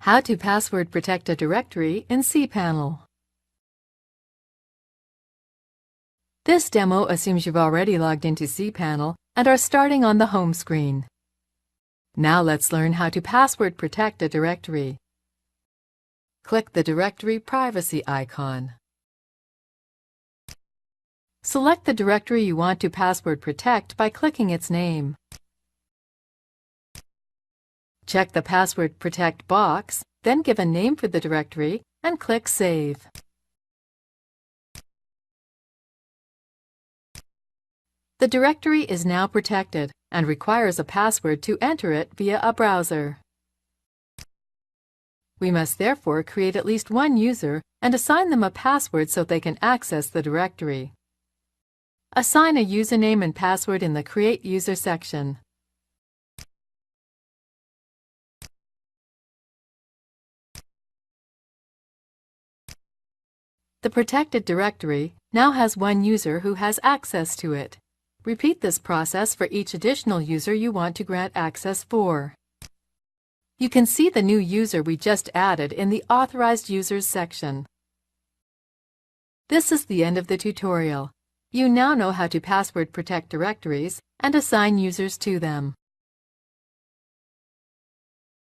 How to password protect a directory in cPanel. This demo assumes you've already logged into cPanel and are starting on the home screen. Now let's learn how to password protect a directory. Click the directory privacy icon. Select the directory you want to password protect by clicking its name. Check the password protect box, then give a name for the directory and click Save. The directory is now protected and requires a password to enter it via a browser. We must therefore create at least one user and assign them a password so they can access the directory. Assign a username and password in the Create User section. The protected directory now has one user who has access to it. Repeat this process for each additional user you want to grant access for. You can see the new user we just added in the Authorized Users section. This is the end of the tutorial. You now know how to password protect directories and assign users to them.